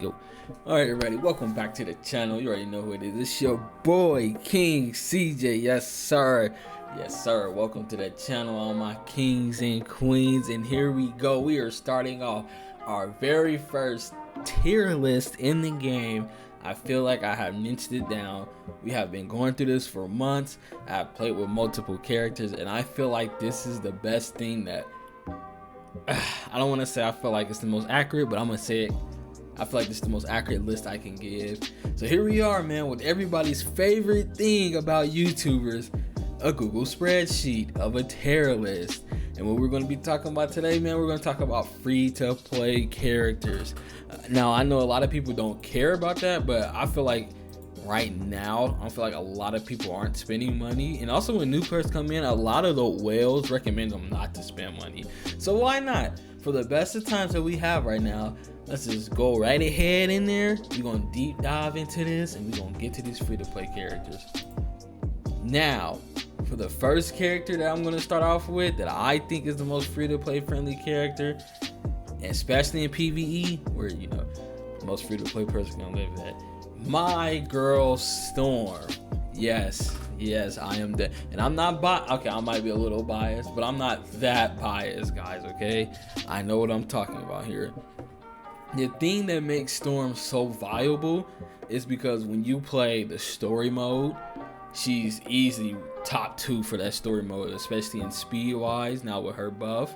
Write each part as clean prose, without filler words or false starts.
Yo. Alright everybody, welcome back to the channel. You already know who it is. It's your boy King CJ. Yes sir. Yes sir. Welcome to the channel, all my kings and queens. And here we go. We are starting off our very first tier list in the game. I feel like I have niched it down. We have been going through this for months. I've played with multiple characters and I feel like this is the best thing that I don't want to say I feel like it's the most accurate, but I'm gonna say it. I feel like this is the most accurate list I can give. So here we are, man, with everybody's favorite thing about YouTubers, a Google spreadsheet of a tier list. And what we're going to be talking about today, man, we're going to talk about free-to-play characters. Now, I know a lot of people don't care about that, but I feel like right now, I feel like a lot of people aren't spending money. And also when new players come in, a lot of the whales recommend them not to spend money. So why not? For the best of times that we have right now, let's just go right ahead in there. We're going to deep dive into this and we're going to get to these free-to-play characters. Now, for the first character that I'm going to start off with, that I think is the most free-to-play friendly character, especially in PvE, where, you know, the most free-to-play person going to live at, my girl Storm. Yes, I am the, and I'm not okay, I might be a little biased, but I'm not that biased, guys, okay? I know what I'm talking about here. The thing that makes Storm so viable is because when you play the story mode, she's easily top 2 for that story mode, especially in speed wise. Now with her buff,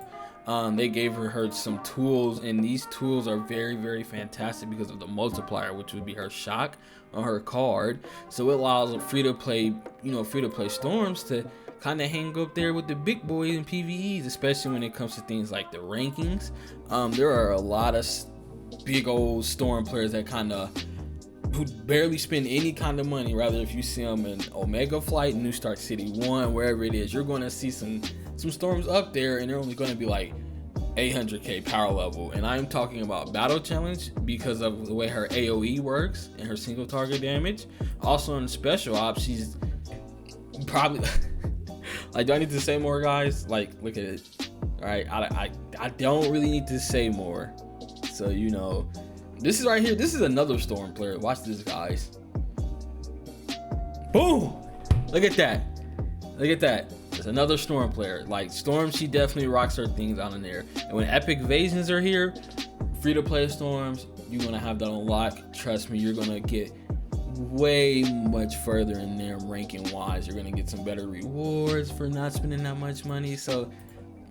they gave her some tools, and these tools are very fantastic because of the multiplier, which would be her shock on her card. So it allows free-to-play Storms to kind of hang up there with the big boys in PvEs, especially when it comes to things like the rankings. There are a lot of big old Storm players that who barely spend any kind of money. Rather, if you see them in Omega Flight, New Stark City 1, wherever it is, you're going to see some Storms up there, and they're only going to be like 800k power level. And I'm talking about battle challenge because of the way her AoE works and her single target damage. Also in special ops, she's probably like, do I need to say more, guys? Like, look at it. All right, I don't really need to say more. So, you know, this is right here. This is another Storm player. Watch this, guys. Boom! Look at that. Look at that. There's another Storm player. Like, Storm, she definitely rocks her things out in there. And when epic invasions are here, free-to-play Storms, you're going to have that unlock. Trust me, you're going to get way much further in there ranking-wise. You're going to get some better rewards for not spending that much money. So,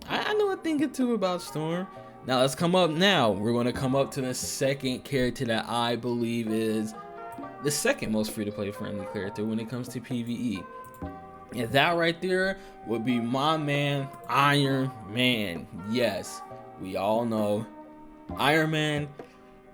I know a thing or two about Storm. Now let's come up now. We're going to come up to the second character that I believe is the second most free-to-play friendly character when it comes to PvE. And that right there would be my man, Iron Man. Yes, we all know Iron Man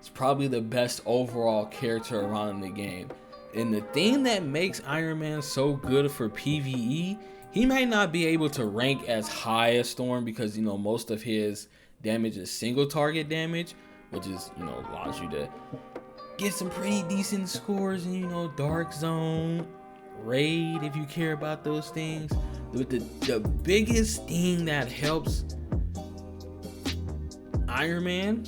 is probably the best overall character around in the game. And the thing that makes Iron Man so good for PvE, he might not be able to rank as high as Storm because, you know, most of his damage is single target damage, which is, you know, allows you to get some pretty decent scores in, you know, Dark Zone, Raid, if you care about those things. But the biggest thing that helps Iron Man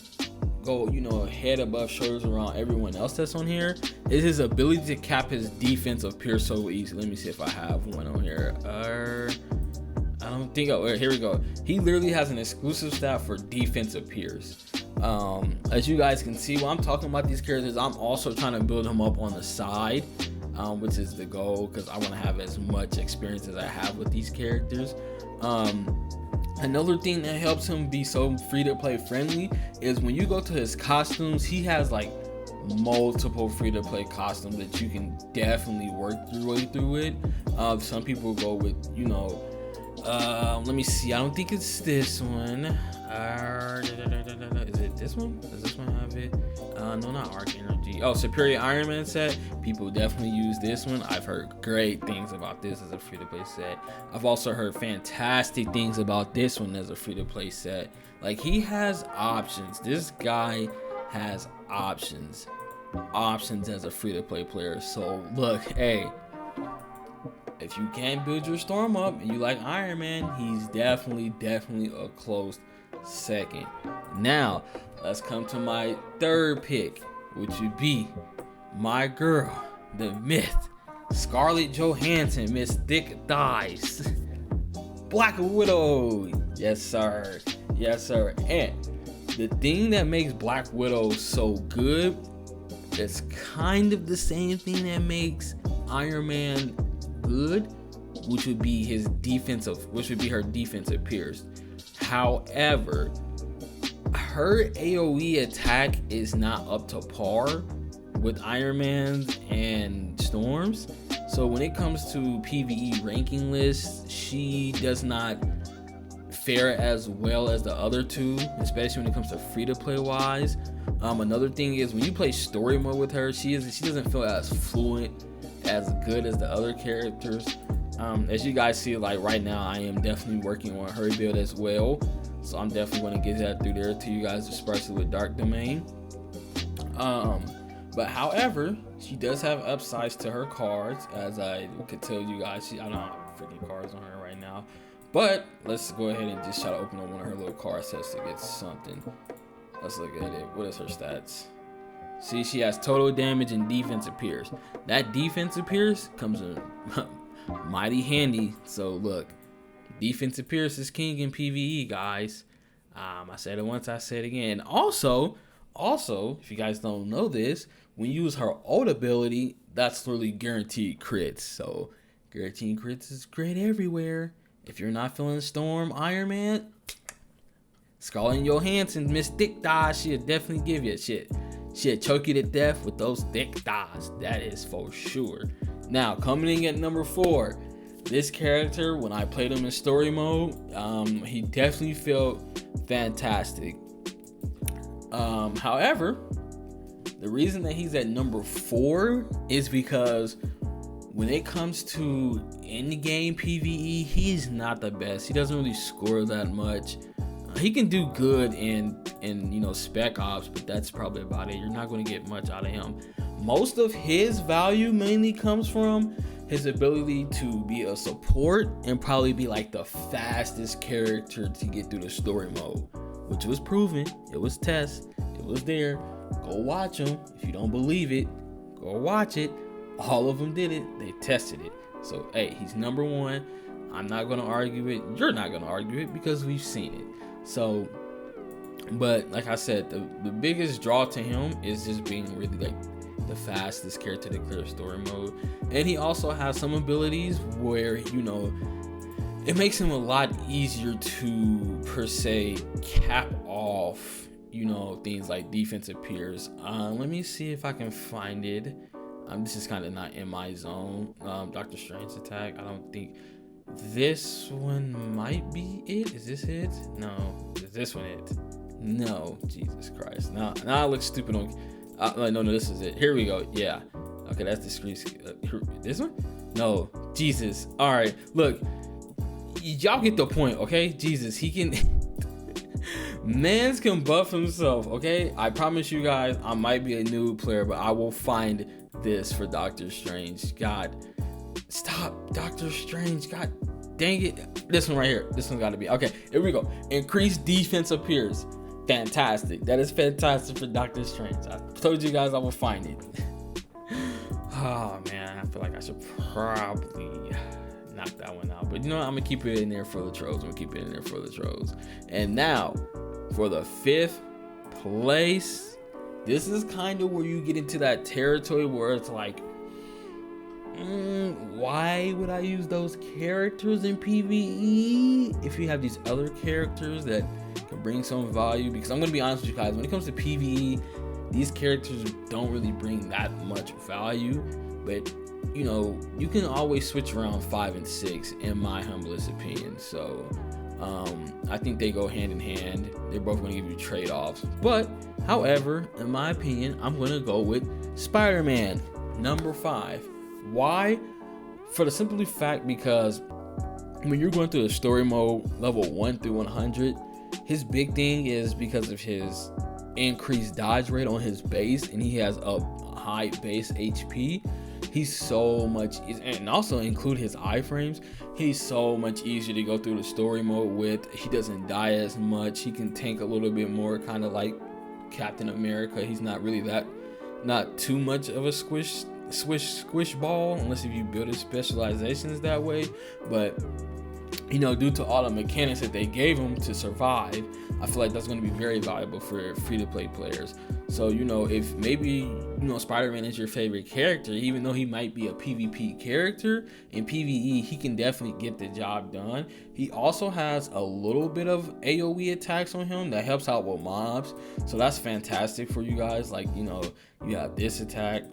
go, you know, head above shoulders around everyone else that's on here is his ability to cap his defense of Pierce so easy. Let me see if I have one on here. I don't think, oh, here we go. He literally has an exclusive stat for defensive Pierce. As you guys can see, while I'm talking about these characters, I'm also trying to build him up on the side, which is the goal, because I want to have as much experience as I have with these characters. Another thing that helps him be so free-to-play friendly is when you go to his costumes, he has like multiple free-to-play costumes that you can definitely work your way through it. Some people go with, you know, let me see, I don't think it's this one. Is it this one? Does this one have it? No, not Arc Energy. Oh, Superior Iron Man set. People definitely use this one. I've heard great things about this as a free-to-play set. I've also heard fantastic things about this one as a free-to-play set. Like, he has options. This guy has options as a free-to-play player. So look, hey, if you can't build your Storm up and you like Iron Man, he's definitely a close second. Now let's come to my third pick, which would be my girl, the myth, Scarlett Johansson, Miss Thick Thighs, Black Widow. Yes, sir. Yes, sir. And the thing that makes Black Widow so good is kind of the same thing that makes Iron Man good, which would be her defensive peers. However, her AoE attack is not up to par with Iron Man's and Storm's. So when it comes to PvE ranking lists, she does not fare as well as the other two, especially when it comes to free-to-play wise. Another thing is when you play story mode with her, she doesn't feel as fluent, as good as the other characters. As you guys see, like right now, I am definitely working on her build as well. So I'm definitely going to get that through there to you guys, especially with Dark Domain. But however, she does have upsides to her cards, as I could tell you guys. I don't have freaking cards on her right now. But let's go ahead and just try to open up one of her little card sets to get something. Let's look at it. What is her stats? See, she has total damage and defense appears. That defense appears comes in mighty handy. So look, defense appears is king in PvE, guys. I said it once, I said it again. Also, if you guys don't know this, when you use her ult ability, that's literally guaranteed crits. So guaranteed crits is great everywhere. If you're not feeling Storm, Iron Man, Scarlett Johansson, Miss Thick Thighs, she'll definitely give you shit. She'll choke you to death with those thick thighs. That is for sure. Now, coming in at number 4, this character, when I played him in story mode, he definitely felt fantastic. However, the reason that he's at number 4 is because when it comes to in-game PvE, he's not the best. He doesn't really score that much. He can do good in Spec Ops, but that's probably about it. You're not going to get much out of him. Most of his value mainly comes from his ability to be a support and probably be like the fastest character to get through the story mode, which was proven. It was test. It was there. Go watch him. If you don't believe it, go watch it. All of them did it. They tested it. So, hey, he's number 1. I'm not going to argue it. You're not going to argue it because we've seen it. So, but like I said, the biggest draw to him is just being really like the fastest character to clear story mode. And he also has some abilities where, it makes him a lot easier to, per se, cap off, things like defensive peers. Let me see if I can find it. This is kind of not in my zone. Doctor Strange attack. I don't think this one might be it. Is this it? No. Is this one it? No. Jesus Christ. Now I look stupid on. No, this is it. Here we go. Yeah. Okay, that's the screen. This one? No. Jesus. All right. Look, y'all get the point, okay? Jesus, he can. Mans can buff himself, okay? I promise you guys, I might be a new player, but I will find this for Doctor Strange. God, stop, Doctor Strange. God dang it. This one right here. This one got to be. Okay, here we go. Increased defense appears. Fantastic. That is fantastic for Doctor Strange. I told you guys I will find it. Oh, man. I feel like I should probably knock that one out. But I'm going to keep it in there for the trolls. And now, for the 5th place, this is kind of where you get into that territory where it's like, why would I use those characters in PvE if you have these other characters that can bring some value? Because I'm going to be honest with you guys, when it comes to PvE, these characters don't really bring that much value. But, you can always switch around 5 and 6 in my humblest opinion. So, I think they go hand in hand. They're both going to give you trade-offs. But, however, in my opinion, I'm going to go with SpiderMan, number 5. Why? For the simple fact because when you're going through the story mode, level 1 through 100, his big thing is because of his increased dodge rate on his base, and he has a high base HP. He's so much, and also include his iframes, he's so much easier to go through the story mode with. He doesn't die as much. He can tank a little bit more, kind of like Captain America. He's not really that not too much of a squish ball, unless if you build his specializations that way. But you know, due to all the mechanics that they gave him to survive, I feel like that's going to be very valuable for free-to-play players. So, you know, if maybe, you know, Spider-Man is your favorite character, even though he might be a PvP character, in PvE, he can definitely get the job done. He also has a little bit of AoE attacks on him that helps out with mobs. So that's fantastic for you guys. Like, you know, you have this attack.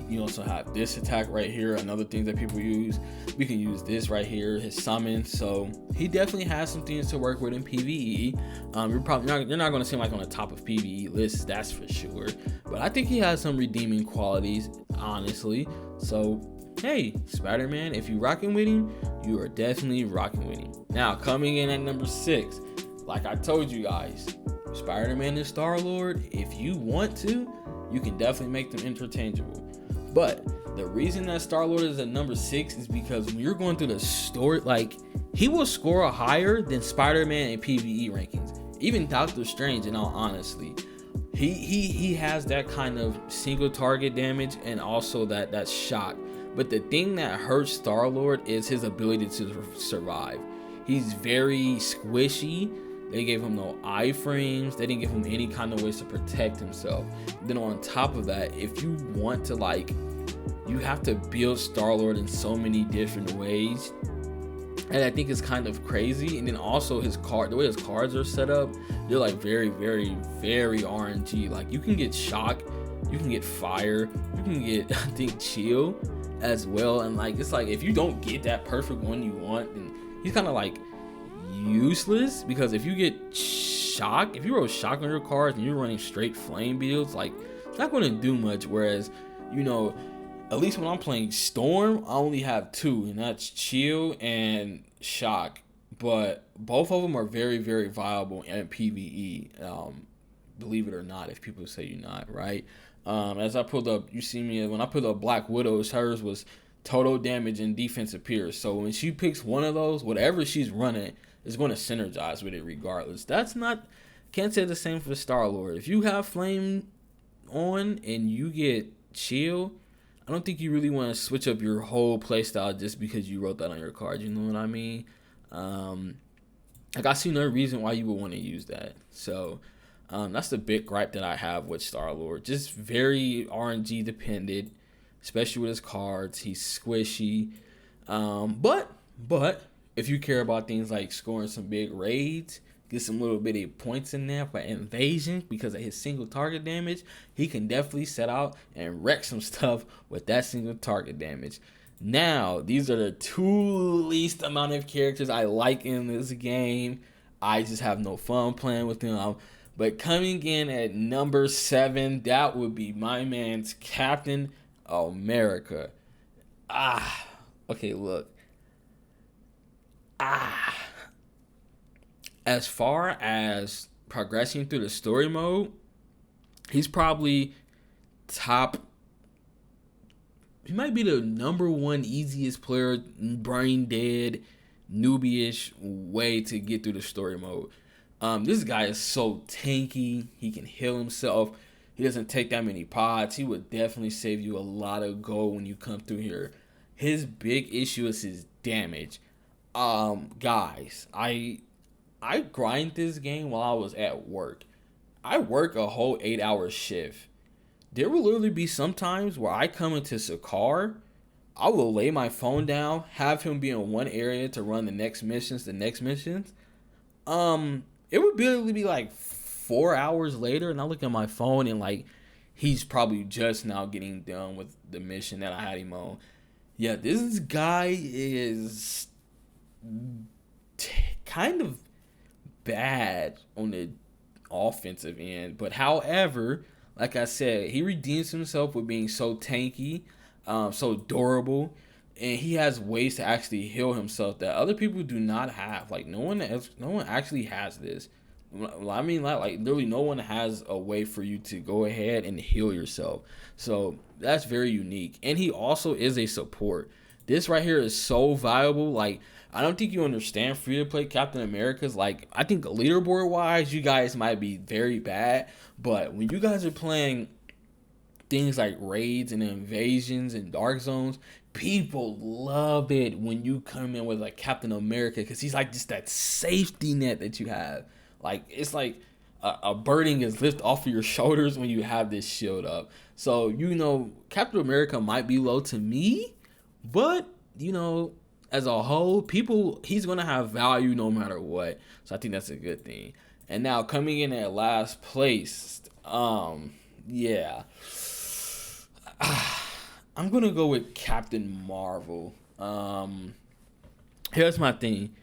You also have this attack right here, another thing that people use. We can use this right here, his summon. So he definitely has some things to work with in PvE. You're not going to see him like on the top of PvE lists, that's for sure. But I think he has some redeeming qualities, honestly. So hey, Spider-Man, if you're rocking with him, you are definitely rocking with him. Now, coming in at number 6, like I told you guys, Spider-Man and StarLord, if you want to, you can definitely make them interchangeable. But the reason that StarLord is at number 6 is because when you're going through the story, like, he will score higher than Spider-Man in PvE rankings. Even Doctor Strange, in all honesty. He has that kind of single target damage and also that shock. But the thing that hurts StarLord is his ability to survive. He's very squishy. They gave him no iframes. They didn't give him any kind of ways to protect himself. Then on top of that, if you want to, like, you have to build StarLord in so many different ways. And I think it's kind of crazy. And then also the way his cards are set up, they're like very, very, very RNG. Like, you can get shock, you can get fire, you can get, I think, chill as well. And like, it's like, if you don't get that perfect one you want, then he's kind of like useless, because if you get shock, if you roll shock on your cards and you're running straight flame builds, like, it's not going to do much. Whereas, you know, at least when I'm playing Storm, I only have 2, and that's chill and shock. But both of them are very, very viable in PvE, believe it or not, if people say you're not, right? As I pulled up, you see me, when I put up Black Widow's, hers was total damage and defense appears. So when she picks one of those, whatever she's running is going to synergize with it regardless. Can't say the same for StarLord. If you have flame on and you get chill, I don't think you really want to switch up your whole playstyle just because you wrote that on your card. You know what I mean? Like, I see no reason why you would want to use that. So that's the big gripe that I have with StarLord. Just very RNG dependent, especially with his cards. He's squishy. But if you care about things like scoring some big raids, get some little bitty points in there for invasion because of his single target damage, he can definitely set out and wreck some stuff with that single target damage. Now, these are the 2 least amount of characters I like in this game. I just have no fun playing with them. But coming in at number 7, that would be my man's Captain America. Okay, look. As far as progressing through the story mode, he's probably he might be the number 1 easiest player, brain dead, newbie-ish way to get through the story mode. This guy is so tanky. He can heal himself. He doesn't take that many pods. He would definitely save you a lot of gold when you come through here. His big issue is his damage. Guys, I grind this game while I was at work. I work a whole 8-hour shift. There will literally be some times where I come into Sakar, I will lay my phone down, have him be in one area to run the next missions. It would literally be like 4 hours later, and I look at my phone and like, he's probably just now getting done with the mission that I had him on. Yeah, this guy is kind of bad on the offensive end, but however, like I said, he redeems himself with being so tanky, so durable, and he has ways to actually heal himself that other people do not have. Like, no one actually has this. I mean, like literally no one has a way for you to go ahead and heal yourself. So that's very unique. And he also is a support. This right here is so valuable. Like, I don't think you understand free to play Captain America's. Like, I think leaderboard wise, you guys might be very bad, but when you guys are playing things like raids and invasions and dark zones, people love it when you come in with like Captain America, because he's like just that safety net that you have. Like it's like a burden is lifted off of your shoulders when you have this shield up. So Captain America might be low to me, but as a whole, he's gonna have value no matter what. So I think that's a good thing. And now coming in at last place, yeah. I'm gonna go with Captain Marvel. Here's my thing.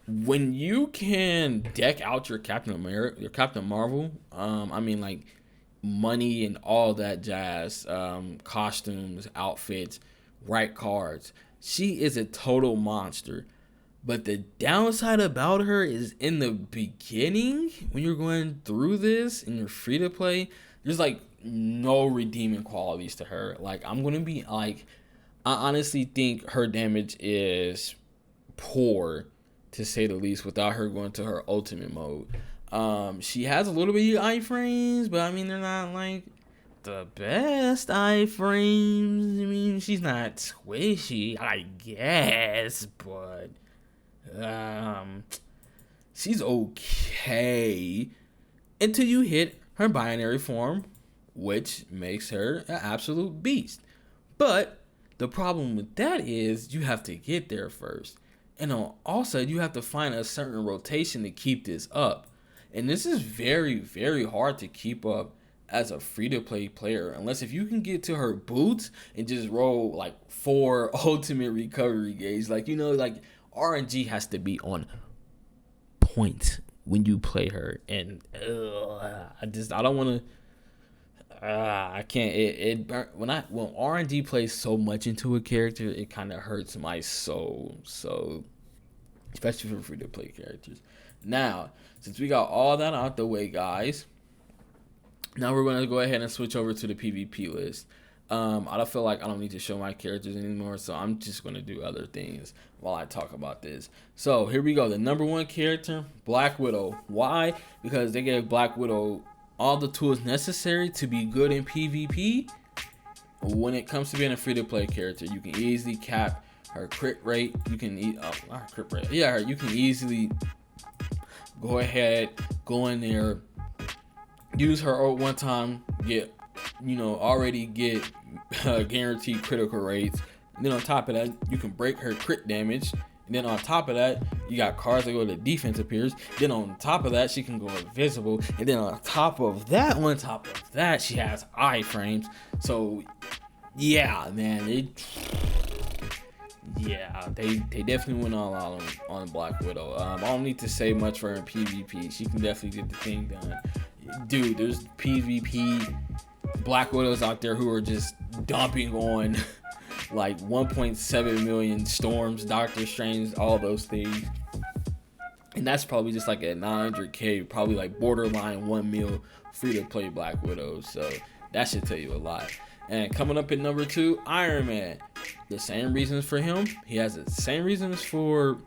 When you can deck out your Captain America, your Captain Marvel, like money and all that jazz, costumes, outfits, right cards, she is a total monster. But the downside about her is in the beginning, when you're going through this and you're free to play, there's like no redeeming qualities to her. Like, I'm gonna be like, I honestly think her damage is poor, to say the least, without her going to her ultimate mode. She has a little bit of iframes, but they're not like the best iframes. She's not squishy, I guess, but she's okay until you hit her binary form, which makes her an absolute beast. But the problem with that is you have to get there first. And also you have to find a certain rotation to keep this up. And this is very, very hard to keep up as a free-to-play player, unless if you can get to her boots and just roll like 4 ultimate recovery gauge. Like, RNG has to be on point when you play her. And I don't want to. I can't. When RNG plays so much into a character, it kind of hurts my soul. So, especially for free to play characters. Now, since we got all that out the way, guys, now we're gonna go ahead and switch over to the PvP list. I don't feel like I don't need to show my characters anymore, so I'm just gonna do other things while I talk about this. So here we go. The number 1 character, Black Widow. Why? Because they gave Black Widow all the tools necessary to be good in PvP. When it comes to being a free-to-play character, you can easily cap her crit rate. You can you can easily go ahead, go in there, use her ult one time, already get guaranteed critical rates. And then on top of that, you can break her crit damage. And then on top of that, you got cards that go to defense appears. Then on top of that, she can go invisible. And then on top of that, she has iframes. So yeah, man, they definitely went all out on Black Widow. I don't need to say much for her in PvP. She can definitely get the thing done. Dude, there's PvP Black Widows out there who are just dumping on like 1.7 million Storms, Doctor Strange, all those things. And that's probably just like a 900k, probably like borderline 1 mil free to play Black Widows. So that should tell you a lot. And coming up at number 2, Iron Man. The same reasons for him. He has the same reasons for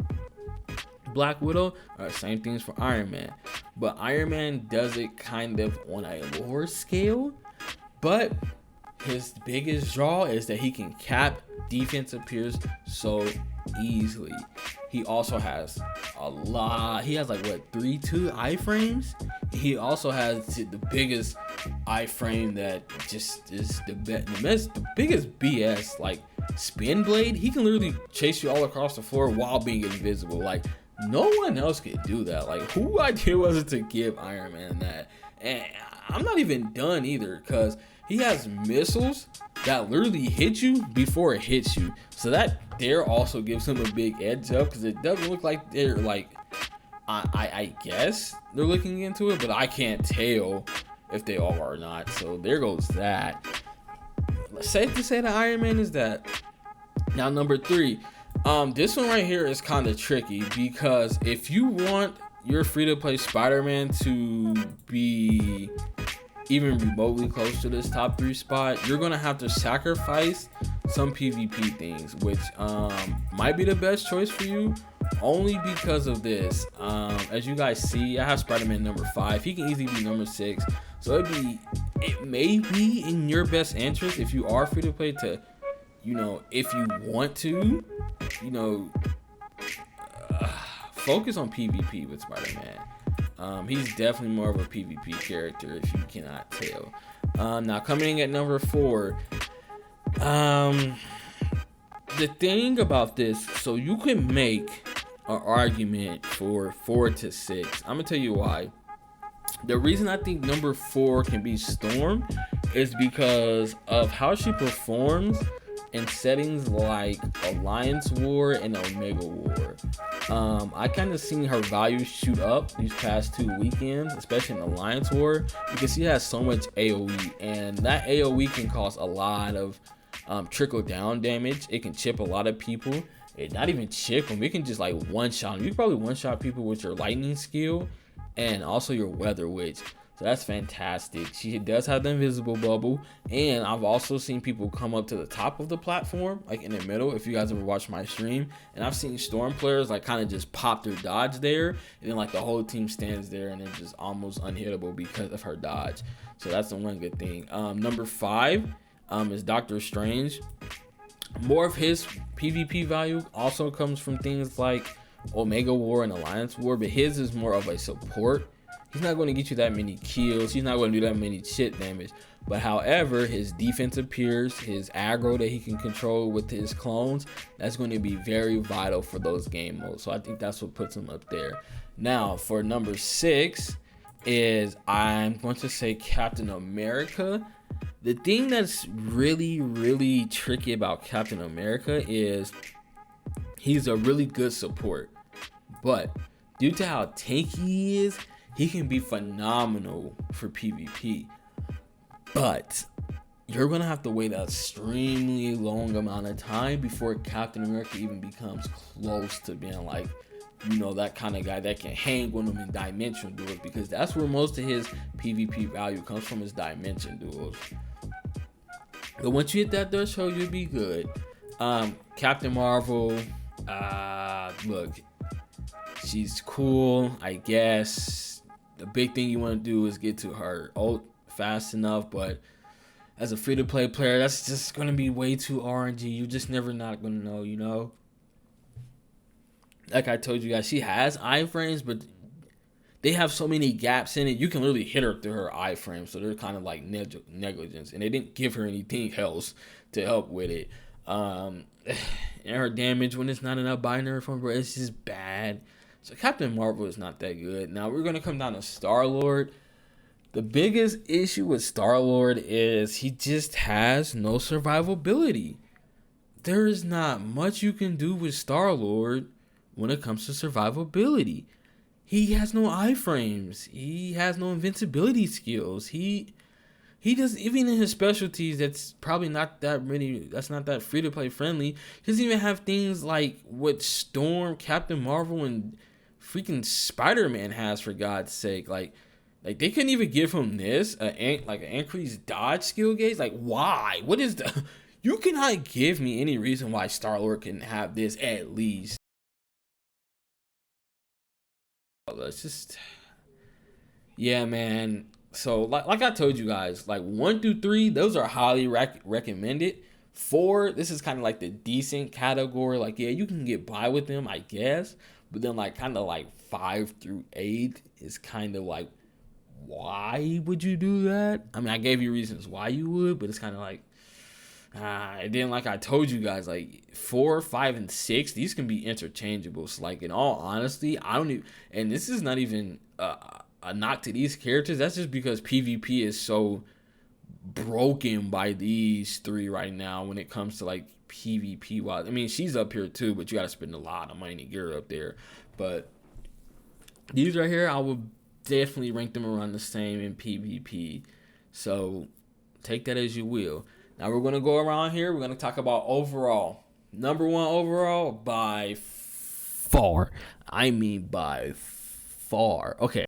Black Widow, are the same things for Iron Man. But Iron Man does it kind of on a lower scale. But his biggest draw is that he can cap defense appears so easily. He also has a lot. He has like 2 iframes. He also has the biggest iframe that just is the biggest BS. Like Spin Blade, he can literally chase you all across the floor while being invisible. Like no one else could do that. Like who idea was it to give Iron Man that? And I'm not even done either, because he has missiles that literally hit you before it hits you. So that there also gives him a big edge up, because it doesn't look like they're like, I guess they're looking into it, but I can't tell if they are or not. So there goes that. Safe to say that Iron Man is that. Now number 3, this one right here is kind of tricky, because if you want your free-to-play Spider-Man to be even remotely close to this top 3 spot, you're gonna have to sacrifice some PvP things, which might be the best choice for you, only because of this. As you guys see, I have Spider-Man number 5. He can easily be number 6, so it may be in your best interest if you are free to play to, you know, if you want to, you know, focus on PvP with Spider-Man. He's definitely more of a PvP character if you cannot tell. Now coming in at number 4, the thing about this, so you can make an argument for 4 to 6. I'm gonna tell you why. The reason I think number 4 can be Storm is because of how she performs in settings like Alliance War and Omega War. I kind of seen her value shoot up these past 2 weekends, especially in Alliance War, because she has so much AoE, and that AoE can cause a lot of trickle down damage. It can chip a lot of people. It not even chip them, it can just like one shot them. You can probably one shot people with your lightning skill and also your weather witch. So that's fantastic. She does have the invisible bubble, and I've also seen people come up to the top of the platform, like in the middle, if you guys ever watched my stream, and I've seen Storm players like kind of just pop their dodge there, and then like the whole team stands there and they're just almost unhittable because of her dodge. So that's the one good thing. Number 5 is Doctor Strange. More of his PvP value also comes from things like Omega War and Alliance War, but his is more of a support. He's not going to get you that many kills. He's not going to do that many shit damage. But however, his defense appears, his aggro that he can control with his clones, that's going to be very vital for those game modes. So I think that's what puts him up there. Now for number 6 is, I'm going to say, Captain America. The thing that's really tricky about Captain America is he's a really good support, but due to how tanky he is, he can be phenomenal for PvP. But you're gonna have to wait an extremely long amount of time before Captain America even becomes close to being like, you know, that kind of guy that can hang with him in dimension duels, because that's where most of his PvP value comes from, his dimension duels. But once you hit that threshold, you'll be good. Captain Marvel, look, she's cool, I guess. The big thing you want to do is get to her ult fast enough, but as a free-to-play player, that's just going to be way too RNG. You're just never not going to know, you know? Like I told you guys, she has iframes, but they have so many gaps in it. You can literally hit her through her iframe, so they're kind of like negligence, and they didn't give her anything else to help with it. And her damage when it's not enough binary form, bro, it's just bad. So Captain Marvel is not that good. Now we're gonna come down to StarLord. The biggest issue with StarLord is he just has no survivability. There is not much you can do with StarLord when it comes to survivability. He has no iframes. He has no invincibility skills. He does, even in his specialties, that's probably not that many, that's not that free to play friendly. He doesn't even have things like what Storm, Captain Marvel, and freaking SpiderMan has, for God's sake. Like they couldn't even give him this, like an increased dodge skill gauge. Like, why? What is the? You cannot give me any reason why StarLord can have this at least. Let's just, yeah, man. So like I told you guys, like 1 through 3, those are highly recommended. 4, this is kind of like the decent category. Like, yeah, you can get by with them, I guess. But then like kind of like 5 through 8 is kind of like, why would you do that? I mean, I gave you reasons why you would, but it's kind of like, and then like I told you guys, like 4, 5, and 6, these can be interchangeable. So like, in all honesty, I don't even, and this is not even a knock to these characters. That's just because PvP is so broken by these 3 right now when it comes to like PvP wise. I mean, she's up here too, but you gotta spend a lot of money to get her up there. But these right here, I would definitely rank them around the same in PvP. So take that as you will. Now we're going to go around here. We're going to talk about overall. Number 1 overall by far. I mean by far. Okay.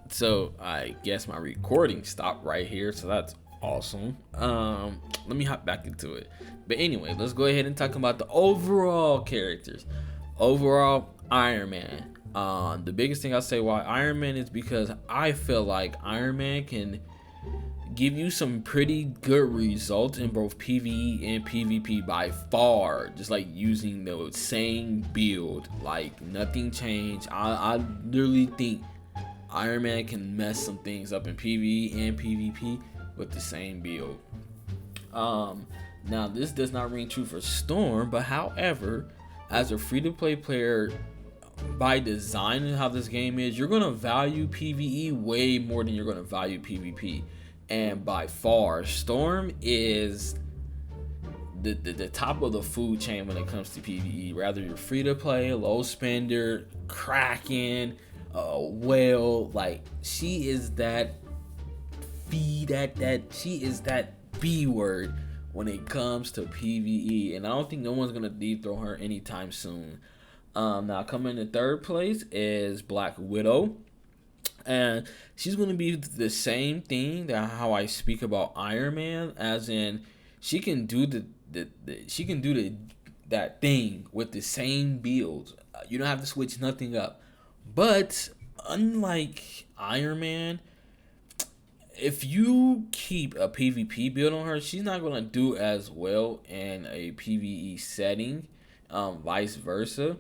So I guess my recording stopped right here. So that's awesome. Let me hop back into it. But anyway, let's go ahead and talk about the overall characters. Overall, Iron Man. The biggest thing I'll say why Iron Man is because I feel like Iron Man can give you some pretty good results in both PvE and PvP by far, just like using the same build, like nothing changed. I literally think Iron Man can mess some things up in PvE and PvP with the same build. Now this does not ring true for Storm, but however, as a free-to-play player, by design and how this game is, you're gonna value PvE way more than you're gonna value PvP. And by far, Storm is the top of the food chain when it comes to PvE. Rather you're free to play, low spender, Kraken, whale, like she is that she is that B word when it comes to PvE, and I don't think no one's gonna dethrone her anytime soon. Now coming in third place is Black Widow, and she's going to be the same thing that how I speak about Iron Man, as in she can do that thing with the same build. You don't have to switch nothing up. But unlike Iron Man, if you keep a PvP build on her, she's not going to do as well in a PvE setting, vice versa.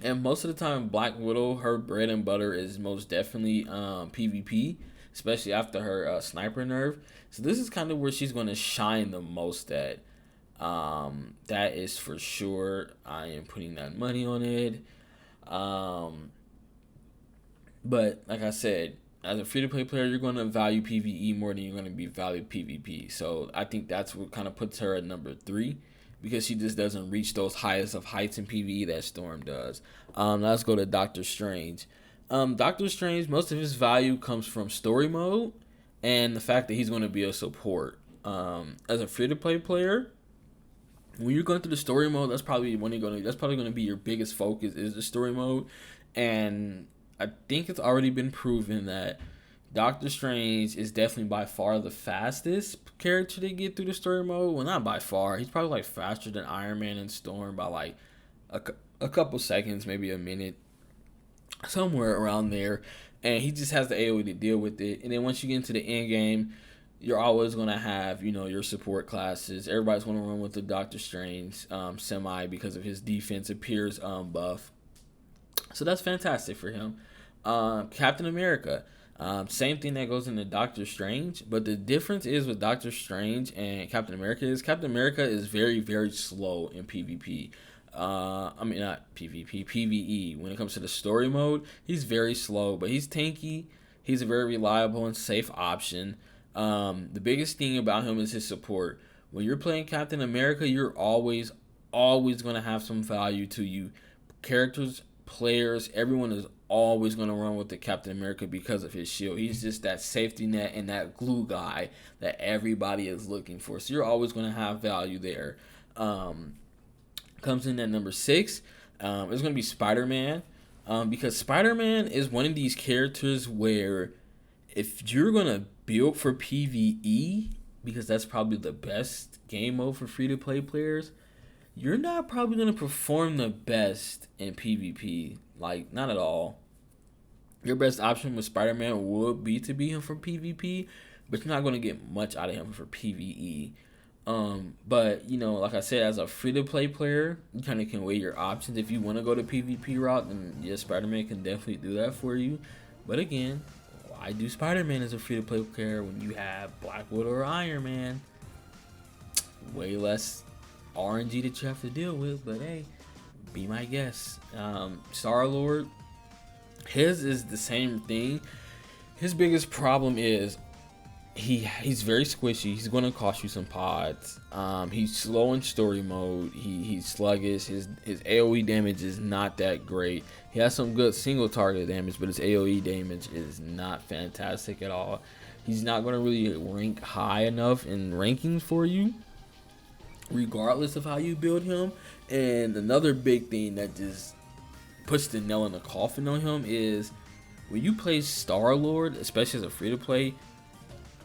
And most of the time, Black Widow, her bread and butter is most definitely PvP, especially after her sniper nerf. So this is kind of where she's going to shine the most at. That is for sure. I am putting that money on it. But like I said, as a free-to-play player, you're going to value PvE more than you're going to be value PvP. So I think that's what kind of puts her at number 3. Because she just doesn't reach those highest of heights in PvE that Storm does. Let's go to Doctor Strange. Doctor Strange, most of his value comes from story mode and the fact that he's going to be a support. As a free-to-play player, when you're going through the story mode, that's probably going to be your biggest focus, is the story mode. And I think it's already been proven that Doctor Strange is definitely by far the fastest character to get through the story mode. Well, not by far. He's probably like faster than Iron Man and Storm by like a couple seconds, maybe a minute, somewhere around there. And he just has the AoE to deal with it. And then once you get into the end game, you're always going to have, your support classes. Everybody's going to run with the Doctor Strange semi because of his defense appears buff. So that's fantastic for him. Captain America. Same thing that goes into Doctor Strange, but the difference is with Doctor Strange and Captain America is very, very slow in PvP. I mean, not PvP, PvE. When it comes to the story mode, he's very slow, but he's tanky. He's a very reliable and safe option. The biggest thing about him is his support. When you're playing Captain America, you're always going to have some value to you. Characters, players, everyone is always going to run with the Captain America because of his shield. He's just that safety net and that glue guy that everybody is looking for. So you're always going to have value there. Comes in at number 6. It's going to be SpiderMan. Because SpiderMan is one of these characters where if you're going to build for PvE, because that's probably the best game mode for free-to-play players, you're not probably going to perform the best in PvP. Like, not at all. Your best option with Spider-Man would be to beat him for PvP, but you're not going to get much out of him for PvE. But, like I said, as a free-to-play player, you kind of can weigh your options. If you want to go the PvP route, then yes, Spider-Man can definitely do that for you. But again, why do Spider-Man as a free-to-play player when you have Black Widow or Iron Man? Way less RNG that you have to deal with, but hey, be my guest. StarLord, his is the same thing. His biggest problem is he's very squishy. He's going to cost you some pods. He's slow in story mode. He's sluggish. His AoE damage is not that great. He has some good single target damage, but his AoE damage is not fantastic at all. He's not going to really rank high enough in rankings for you, regardless of how you build him. And another big thing that just puts the nail in the coffin on him is when you play StarLord, especially as a free-to-play,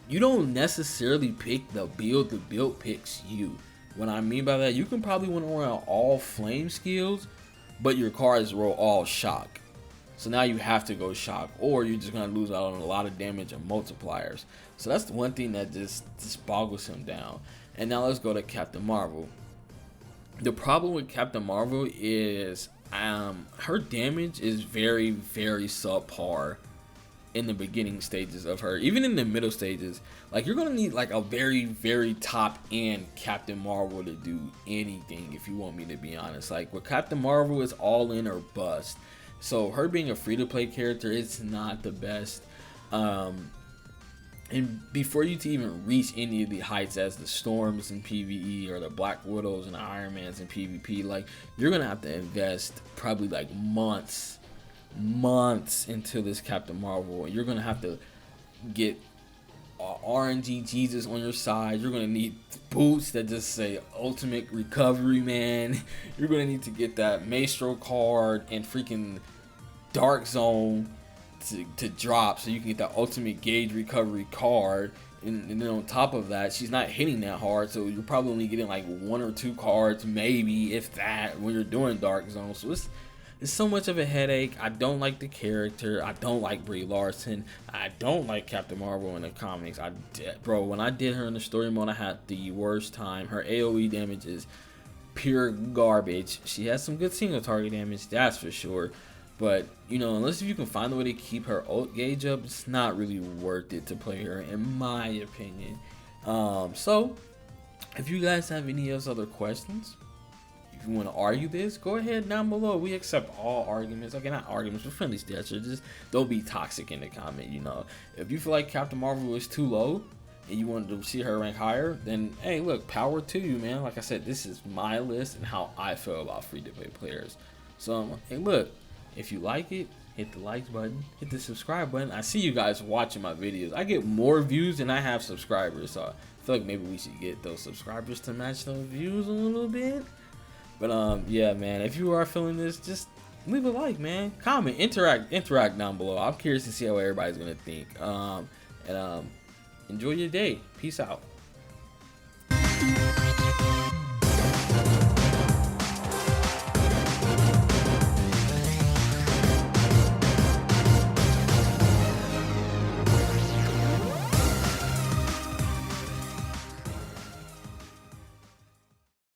you don't necessarily pick the build picks you. What I mean by that, you can probably win around all flame skills, but your cards roll all shock. So now you have to go shock, or you're just gonna lose out on a lot of damage and multipliers. So that's the one thing that just boggles him down. And now let's go to Captain Marvel. The problem with Captain Marvel is her damage is very, very subpar in the beginning stages of her. Even in the middle stages, like, you're gonna need like a very, very top end Captain Marvel to do anything, if you want me to be honest. Like, with Captain Marvel, it's all in or bust. So her being a free-to-play character, it's not the best. And before you to even reach any of the heights as the Storms in PvE or the Black Widows and the Iron Mans in PvP, like, you're gonna have to invest probably like months into this Captain Marvel. You're gonna have to get RNG Jesus on your side. You're gonna need boots that just say Ultimate Recovery Man. You're gonna need to get that Maestro card and freaking Dark Zone to drop, so you can get that Ultimate Gauge Recovery card. And then on top of that, she's not hitting that hard, so you're probably only getting like 1 or 2 cards, maybe, if that, when you're doing Dark Zone. So it's so much of a headache. I don't like the character. I don't like Brie Larson. I don't like Captain Marvel in the comics. Bro, when I did her in the story mode, I had the worst time. Her AoE damage is pure garbage. She has some good single target damage, that's for sure. But, you know, unless you can find a way to keep her ult gauge up, it's not really worth it to play her, in my opinion. So, if you guys have any other questions, if you want to argue this, go ahead down below. We accept all arguments. Okay, not arguments, but friendly gesture. Just don't be toxic in the comment, you know. If you feel like Captain Marvel is too low and you want to see her rank higher, then, hey, look, power to you, man. Like I said, this is my list and how I feel about free-to-play players. So, hey, look. If you like it, hit the like button, hit the subscribe button. I see you guys watching my videos. I get more views than I have subscribers, so I feel like maybe we should get those subscribers to match those views a little bit. But yeah, man, if you are feeling this, just leave a like, man. Comment, interact down below. I'm curious to see how everybody's gonna think. Enjoy your day. Peace out.